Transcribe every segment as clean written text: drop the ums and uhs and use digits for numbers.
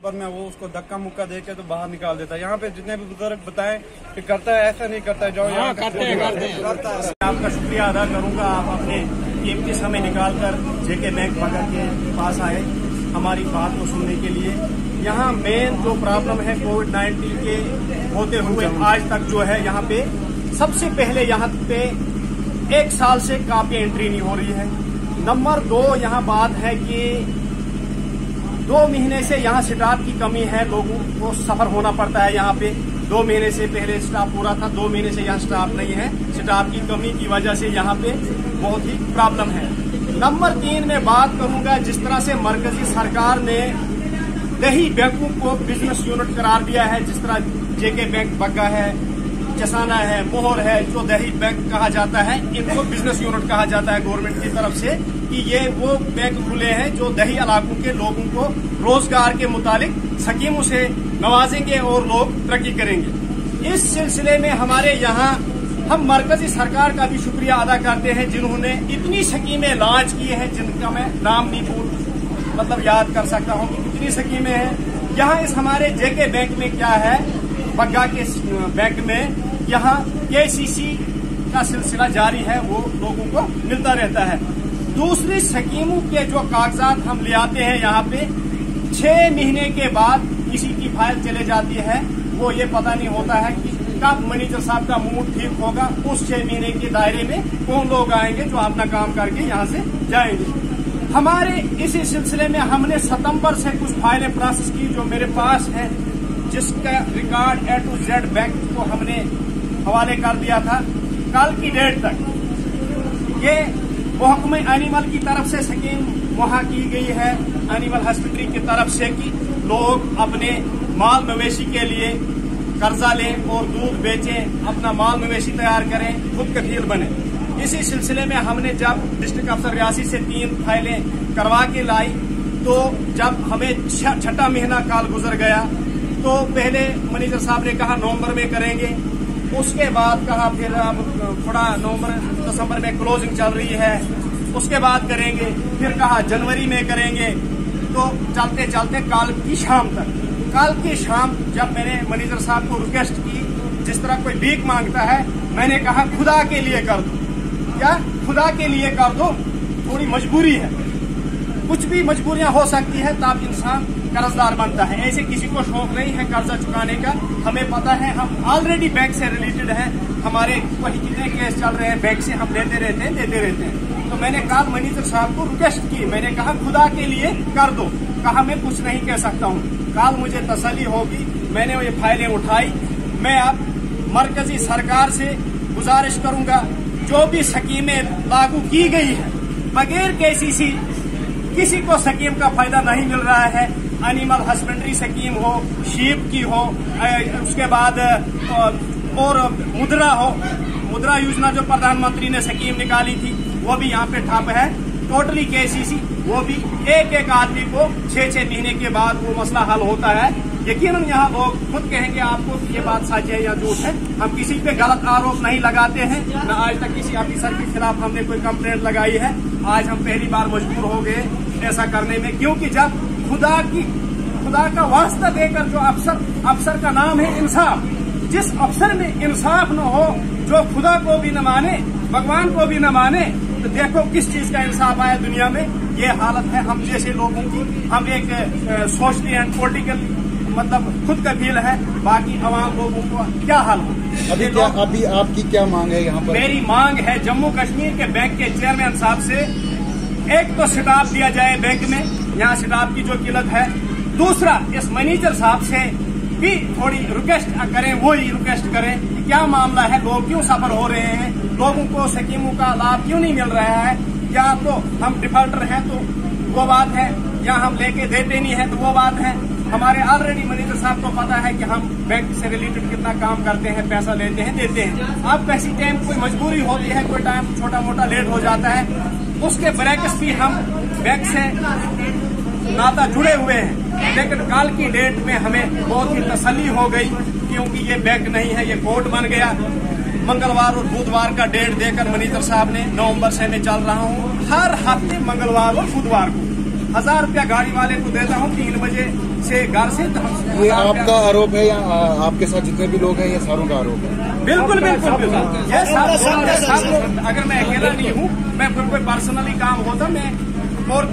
पर में वो उसको धक्का मुक्का दे के तो बाहर निकाल देता है। यहाँ पे जितने भी बुजुर्ग बताएं कि करता है, ऐसा नहीं करता है। जाओ यहाँ करते हैं। आपका शुक्रिया अदा करूंगा, आप अपने कीमती समय निकालकर जेके बैंक बग्गा के पास आए हमारी बात को सुनने के लिए। यहाँ मेन जो प्रॉब्लम है कोविड-19 के होते हुए आज तक जो है, यहाँ पे सबसे पहले यहाँ पे 1 साल से काफी एंट्री नहीं हो रही है। नंबर 2 यहाँ बात है कि 2 महीने से यहाँ स्टाफ की कमी है, लोगों को सफर होना पड़ता है। यहाँ पे 2 महीने से पहले स्टाफ पूरा था, 2 महीने से यहाँ स्टाफ नहीं है। स्टाफ की कमी की वजह से यहाँ पे बहुत ही प्रॉब्लम है। नंबर 3 में बात करूंगा, जिस तरह से मरकजी सरकार ने दही बैंकों को बिजनेस यूनिट करार दिया है, जिस तरह जेके बैंक बग्गा है, चसाना है, मोहर है, जो दही बैंक कहा जाता है, इनको बिजनेस यूनिट कहा जाता है गवर्नमेंट की तरफ से कि ये वो बैंक खुले हैं जो दही इलाकों के लोगों को रोजगार के मुतालिक स्कीमों से नवाजेंगे और लोग तरक्की करेंगे। इस सिलसिले में हमारे यहाँ हम मरकजी सरकार का भी शुक्रिया अदा करते हैं, जिन्होंने इतनी स्कीमें लॉन्च की हैं, जिनका मैं नाम नहीं याद कर सकता हूँ। इतनी स्कीमें हैं। यहाँ इस हमारे जेके बैंक में क्या है, बग्गा के बैंक में यहाँ केसीसी का सिलसिला जारी है, वो लोगों को मिलता रहता है। दूसरी स्कीमों के जो कागजात हम ले आते हैं यहाँ पे, 6 महीने के बाद किसी की फाइल चले जाती है, वो ये पता नहीं होता है कि कब मैनेजर साहब का मूड ठीक होगा। उस 6 महीने के दायरे में कौन लोग आएंगे जो अपना काम करके यहाँ से जाएंगे। हमारे इसी सिलसिले में हमने सितंबर से कुछ फाइलें प्रोसेस की जो मेरे पास है, जिसका record A to Z bank को हमने हवाले कर दिया था। कल की डेट तक ये महकमे एनिमल की तरफ से स्कीम वहां की गई है, एनिमल हस्बेंड्री की तरफ से, कि लोग अपने माल मवेशी के लिए कर्जा लें और दूध बेचें, अपना माल मवेशी तैयार करें, खुद कफील बने। इसी सिलसिले में हमने जब डिस्ट्रिक्ट अफसर रियासी से 3 फाइलें करवा के लाई, तो जब हमें 6ठा महीना काल गुजर गया, तो पहले मैनेजर साहब ने कहा नवंबर में करेंगे, उसके बाद कहा फिर अब थोड़ा नवंबर दिसंबर में क्लोजिंग चल रही है, उसके बाद करेंगे, फिर कहा जनवरी में करेंगे। तो चलते चलते कल की शाम जब मैंने मैनेजर साहब को रिक्वेस्ट की, जिस तरह कोई भीख मांगता है, मैंने कहा खुदा के लिए कर दो, क्या खुदा के लिए कर दो, थोड़ी मजबूरी है, कुछ भी मजबूरियां हो सकती है, तब इंसान कर्जदार बनता है। ऐसे किसी को शौक नहीं है कर्जा चुकाने का, हमें पता है, हम ऑलरेडी बैंक से रिलेटेड हैं, हमारे वही कितने केस चल रहे हैं, बैंक से हम देते रहते हैं। तो मैंने कल मैनेजर साहब को रिक्वेस्ट की, मैंने कहा खुदा के लिए कर दो, कहा मैं कुछ नहीं कह सकता हूँ, कल मुझे तसल्ली होगी। मैंने ये फाइलें उठाई। मैं अब मरकजी सरकार से गुजारिश करूंगा, जो भी स्कीमें लागू की गई है बगैर केसीसी, किसी को स्कीम का फायदा नहीं मिल रहा है। एनिमल हस्बेंड्री स्कीम हो, शीप की हो, उसके बाद और मुद्रा योजना जो प्रधानमंत्री ने स्कीम निकाली थी, वो भी यहाँ पे ठप है। टोटली केसीसी, वो भी एक आदमी को 6 महीने के बाद वो मसला हल होता है। यकीनन यहाँ लोग खुद कहेंगे आपको ये बात सच है या झूठ है। हम किसी पे गलत आरोप नहीं लगाते हैं, न आज तक किसी ऑफिसर के खिलाफ हमने कोई कंप्लेंट लगाई है। आज हम पहली बार मजबूर हो गए ऐसा करने में, क्योंकि जब खुदा का वास्ता देकर जो अफसर का नाम है इंसाफ, जिस अफसर में इंसाफ न हो, जो खुदा को भी न माने, भगवान को भी न माने, तो देखो किस चीज का इंसाफ आया दुनिया में। ये हालत है हम जैसे लोगों की। हम एक सोशली एंड पॉलिटिकल खुद कफील है, बाकी आवाम लोगों को क्या हाल हो। अभी आपकी क्या मांग है यहाँ पर? मेरी मांग है जम्मू कश्मीर के बैंक के चेयरमैन साहब से, एक तो स्टाफ दिया जाए बैंक में, यहाँ स्टाफ की जो किल्लत है। दूसरा, इस मैनेजर साहब से भी थोड़ी रिक्वेस्ट करें, वो ही रिक्वेस्ट करें कि क्या मामला है, लोग क्यों सफर हो रहे हैं, लोगों को स्कीमों का लाभ क्यों नहीं मिल रहा है। या तो हम डिफॉल्टर हैं तो वो बात है, या हम लेके देते नहीं है तो वो बात है। हमारे ऑलरेडी मैनेजर साहब को पता है कि हम बैंक से रिलेटेड कितना काम करते हैं, पैसा लेते हैं, देते हैं। अब किसी टाइम कोई मजबूरी होती है, कोई टाइम छोटा मोटा लेट हो जाता है, उसके बरैकस भी हम बैंक से नाता जुड़े हुए हैं। लेकिन कल की डेट में हमें बहुत ही तसल्ली हो गई, क्योंकि ये बैंक नहीं है, ये कोर्ट बन गया। मंगलवार और बुधवार का डेट देकर मैनेजर साहब ने, नवंबर से मैं चल रहा हूँ, हर हफ्ते मंगलवार और बुधवार को 1000 रुपया गाड़ी वाले को देता हूँ, 3 बजे से घर से ये आपका आरोप है या आपके साथ जितने भी लोग हैं ये सारों का आरोप है? बिल्कुल बिल्कुल बिल्कुल। ये सब लोग, अगर मैं अकेला नहीं हूँ, मैं फिर कोई पर्सनली काम होता मैं और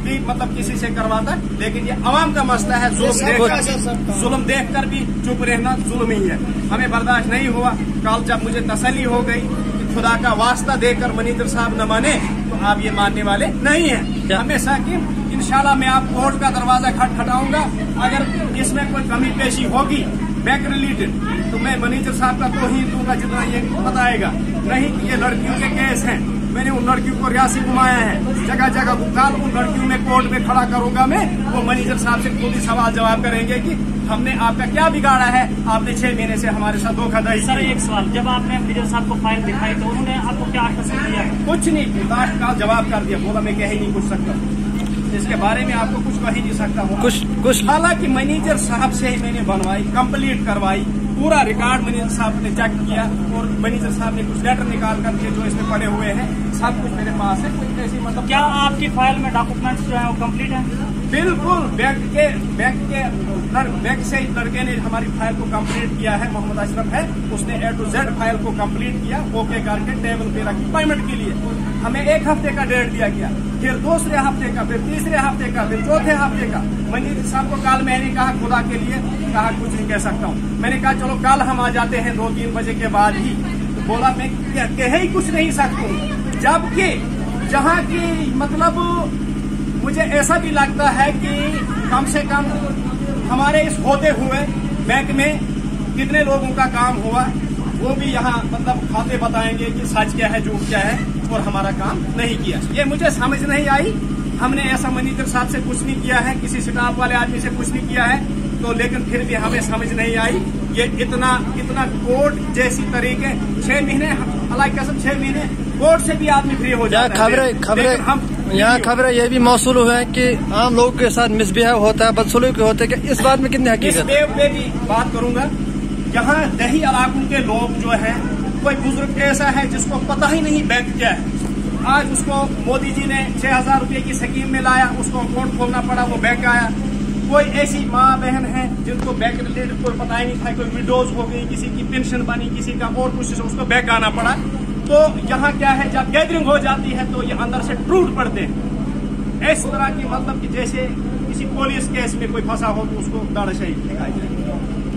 भी मतलब किसी से करवाता, लेकिन ये अवाम का मसला है। जुल्म देखकर भी चुप रहना जुल्म ही है, हमें बर्दाश्त नहीं हुआ। कल जब मुझे तसल्ली हो गई कि खुदा का वास्ता देकर मैनेजर साहब न माने तो आप ये मानने वाले नहीं है। हमेशा की इंशाल्लाह मैं आप कोर्ट का दरवाजा खटखटाऊंगा, अगर इसमें कोई कमी पेशी होगी बैंक रिलेटेड तो मैं मैनेजर साहब का तो ही दूंगा जितना ये बताएगा। नहीं कि ये लड़कियों के केस हैं, मैंने उन लड़कियों को रियासी घुमाया है, जगह जगह कल उन लड़कियों में कोर्ट में खड़ा करूंगा मैं। वो मैनेजर साहब से खुद ही सवाल जवाब करेंगे कि हमने आपका क्या बिगाड़ा है, आपने 6 महीने से हमारे साथ धोखाधड़ी। सर एक सवाल, जब आपने मैनेजर साहब को फाइल दिखाई तो उन्होंने आपको क्या आश्वासन दिया? कुछ नहीं, लास्ट का जवाब कर दिया, बोला मैं कह ही नहीं कुछ सकता, इसके बारे में आपको कुछ कह ही नहीं सकता हूँ कुछ। हालांकि मैनेजर साहब से ही मैंने बनवाई, कंप्लीट करवाई, पूरा रिकॉर्ड मैनेजर साहब ने चेक किया और मैनेजर साहब ने कुछ लेटर निकाल करके जो इसमें पड़े हुए हैं सब कुछ मेरे पास है। कोई ऐसी मतलब क्या आपकी फाइल में डॉक्यूमेंट्स जो है वो कंप्लीट है? बिल्कुल, बैंक से लड़के ने हमारी फाइल को कंप्लीट किया है, मोहम्मद अशरफ है, उसने A to Z फाइल को कंप्लीट किया, ओके करके टेबल पे रखी पेमेंट के लिए। हमें 1 हफ्ते का डेट दिया गया, फिर दूसरे हफ्ते का, फिर तीसरे हफ्ते का, फिर चौथे हफ्ते का। मैनेजर साहब को कल मैंने कहा खुदा के लिए कहा कुछ नहीं कह सकता हूँ, मैंने कहा चलो कल हम आ जाते हैं 2-3 बजे के बाद ही। तो बोला मैं कह ही कुछ नहीं सकता हूँ, जबकि जहाँ की मतलब मुझे ऐसा भी लगता है कि कम से कम हमारे इस होते हुए बैंक में कितने लोगों का काम हुआ वो भी यहाँ मतलब खाते बताएंगे कि सच क्या है झूठ क्या है, और हमारा काम नहीं किया। ये मुझे समझ नहीं आई। हमने ऐसा मैनेजर साहब से कुछ नहीं किया है, किसी स्टाफ वाले आदमी से कुछ नहीं किया है, तो लेकिन फिर भी हमें समझ नहीं आई ये इतना कोर्ट जैसी तरीके 6 महीने, हालांकि कसम 6 महीने कोर्ट से भी आदमी फ्री हो जाता है। यहाँ खबरें ये भी मौसूल हुए हैं कि आम लोगों के साथ मिसबिहेव होता है, बदसलूकी होते हैं, इस बात में कितनी हकीकत है? इस पे भी बात करूंगा। यहाँ दही इलाकों के लोग जो है, कोई बुजुर्ग ऐसा है जिसको पता ही नहीं बैंक क्या है, आज उसको मोदी जी ने 6000 रुपये की स्कीम में लाया, उसको अकाउंट खोलना पड़ा, वो बैंक आया। कोई ऐसी माँ बहन है जिनको बैंक रिलेटेड कोई पता ही नहीं था, कोई विडोज हो गई, किसी की पेंशन बनी, किसी का और कुछ, उसको बैंक आना पड़ा। तो यहाँ क्या है, जब गैदरिंग हो जाती है तो ये अंदर से टूट पड़ते हैं। इस तरह की मतलब कि जैसे किसी पुलिस केस में कोई फंसा हो तो उसको दाड़शाही दिखाई जाए,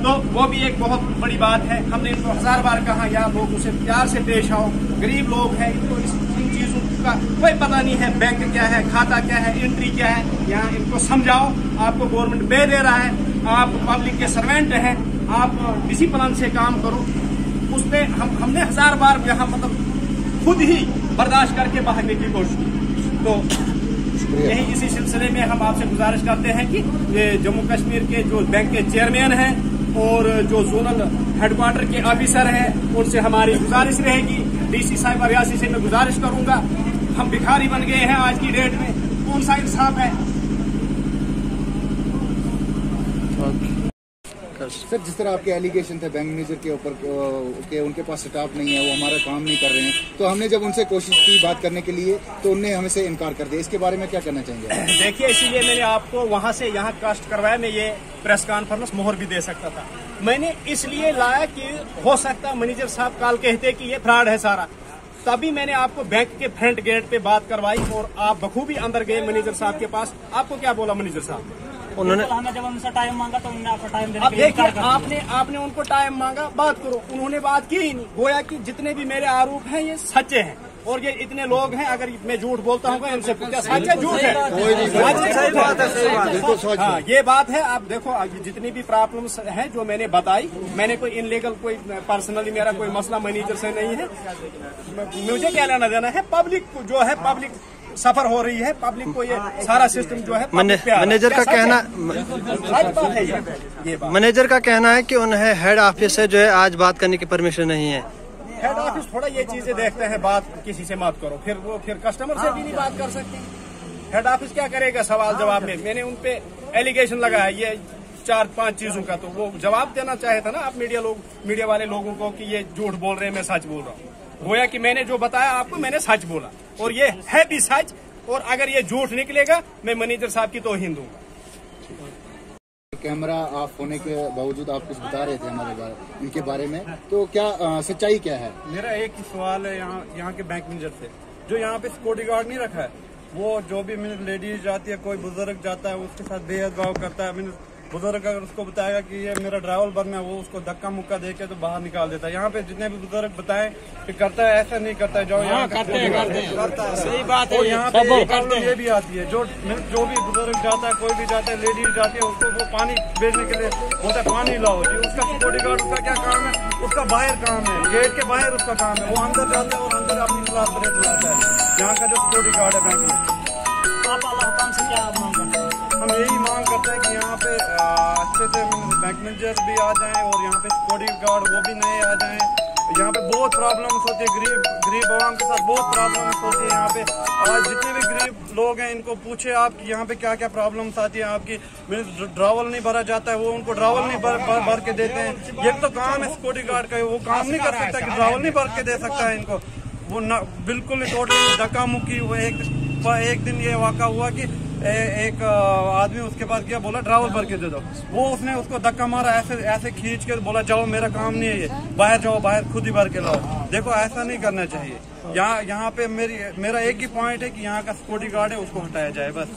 तो वो भी एक बहुत बड़ी बात है। हमने इनको 1000 बार कहा यार लोगों से प्यार से पेश आओ, गरीब लोग हैं, इनको इन चीजों का कोई पता नहीं है, बैंक क्या है, खाता क्या है, एंट्री क्या है, यहाँ इनको समझाओ। आपको गवर्नमेंट पे दे रहा है, आप पब्लिक के सर्वेंट हैं, आप डिसिप्लिन से काम करो। उसपे हमने 1000 बार यहाँ मतलब खुद ही बर्दाश्त करके भागने की कोशिश की। तो यही इसी सिलसिले में हम आपसे गुजारिश करते हैं कि जम्मू कश्मीर के जो बैंक के चेयरमैन हैं और जो जोनल हेडक्वार्टर के ऑफिसर हैं, उनसे हमारी गुजारिश रहेगी। DC साहिब रियासी से मैं गुजारिश करूंगा, हम भिखारी बन गए हैं आज की डेट में, कौन सा इंसाफ है? सर जिस तरह आपके एलिगेशन थे बैंक मैनेजर के ऊपर के उनके पास स्टाफ नहीं है, वो हमारा काम नहीं कर रहे हैं, तो हमने जब उनसे कोशिश की बात करने के लिए तो उनने हमें से इनकार कर दिया, इसके बारे में क्या कहना चाहेंगे? देखिए, इसीलिए मैंने आपको वहां से यहाँ कास्ट करवाया। मैं ये प्रेस कॉन्फ्रेंस मोहर भी दे सकता था, मैंने इसलिए लाया कि हो सकता मैनेजर साहब कल कहते कि ये फ्रॉड है सारा, तभी मैंने आपको बैंक के फ्रंट गेट पे बात करवाई और आप बखूबी अंदर गए मैनेजर साहब के पास। आपको क्या बोला मैनेजर साहब? उन्होंने हमें जब उनसे टाइम मांगा तो उन्होंने आपको टाइम देने अब देखिए, आपने उनको टाइम मांगा, बात करो, उन्होंने बात की ही नहीं। गोया कि जितने भी मेरे आरोप हैं ये सच्चे हैं, और ये इतने लोग हैं, अगर मैं झूठ बोलता हूँ इनसे क्या सच है झूठ है? हाँ, ये बात है। आप देखो जितनी भी प्रॉब्लम्स हैं जो मैंने बताई, मैंने कोई इनलीगल कोई पर्सनली मेरा कोई मसला मैनेजर से नहीं है, मुझे क्या लेना देना है। पब्लिक जो है, पब्लिक सफर हो रही है, पब्लिक को ये सारा सिस्टम जो है मैनेजर का कहना, मैनेजर का कहना है कि उन्हें हेड ऑफिस से जो है आज बात करने की परमिशन नहीं है। हेड ऑफिस थोड़ा ये चीजें देखते हैं, बात किसी से मत करो, फिर कस्टमर से भी नहीं बात कर सकते। हेड ऑफिस क्या करेगा सवाल जवाब में? मैंने उनपे एलिगेशन लगाया ये 4-5 चीजों का, तो वो जवाब देना चाहे था ना आप मीडिया वाले लोगों को कि ये झूठ बोल रहे हैं, मैं सच बोल रहा हूँ। गोया कि मैंने जो बताया आपको मैंने सच बोला, और ये है भी सच, और अगर ये झूठ निकलेगा मैं मैनेजर साहब की तौहीन दूंगा। कैमरा ऑफ होने के बावजूद आप कुछ बता रहे थे इनके बारे में, तो क्या सच्चाई क्या है? मेरा एक ही सवाल है यहाँ के बैंक मैनेजर से, जो यहाँ पे सिक्योरिटी गार्ड नहीं रखा है, वो जो भी लेडीज जाती है, कोई बुजुर्ग जाता है, उसके साथ भेदभाव करता है। बुजुर्ग अगर उसको बताएगा कि ये मेरा ड्राइवर बनना है, वो उसको धक्का मुक्का देके तो बाहर निकाल देता है। यहाँ पे जितने भी बुजुर्ग बताएं कि करता है, ऐसा नहीं करता है। जो यहाँ करता है, सही बात है। यहाँ पे प्रॉब्लम ये भी आती है, जो भी बुजुर्ग जाता है, कोई भी जाता है, लेडीज जाती है, उसको वो पानी भेजने के लिए बोलता है पानी लाओ जी। उसका सिक्योरिटी गार्ड उसका क्या काम है? उसका बाहर काम है, गेट के बाहर उसका काम है। वो अंदर जाता है और अंदर अपनी क्लास ब्रेक लगाता है। यहाँ का जो सिक्योरिटी गार्ड है बैंक में, आप अल्लाह से क्या मांग करते हैं? हम यही मांग करते हैं कि यहाँ पे अच्छे से बैंक मैनेजर भी आ जाएं और यहाँ पे सिक्योरिटी गार्ड वो भी नए आ जाएं। यहाँ पे बहुत प्रॉब्लम्स होती है, गरीब आवाम के साथ बहुत प्रॉब्लम्स होती है। यहाँ पे आज जितने भी गरीब लोग हैं, इनको पूछे आप कि यहाँ पे क्या क्या प्रॉब्लम्स आती है आपकी। ड्रावल नहीं भरा जाता है, वो उनको ड्रावल नहीं भर के देते हैं। ये तो काम है सिक्योरिटी गार्ड का, वो काम नहीं कर सकता कि ड्रावल नहीं भर के दे सकता है इनको। वो बिल्कुल टोटली धक्का मुक्की। वो एक दिन ये वाक़ा हुआ कि एक आदमी उसके पास गया, बोला ड्राइवर भर के दे दो। वो उसने उसको धक्का मारा, ऐसे खींच के बोला जाओ मेरा काम नहीं है ये, बाहर जाओ, बाहर खुद ही भर के लाओ। देखो ऐसा नहीं करना चाहिए। यहाँ पे मेरा एक ही पॉइंट है कि यहाँ का सिक्योरिटी गार्ड है, उसको हटाया जाए बस।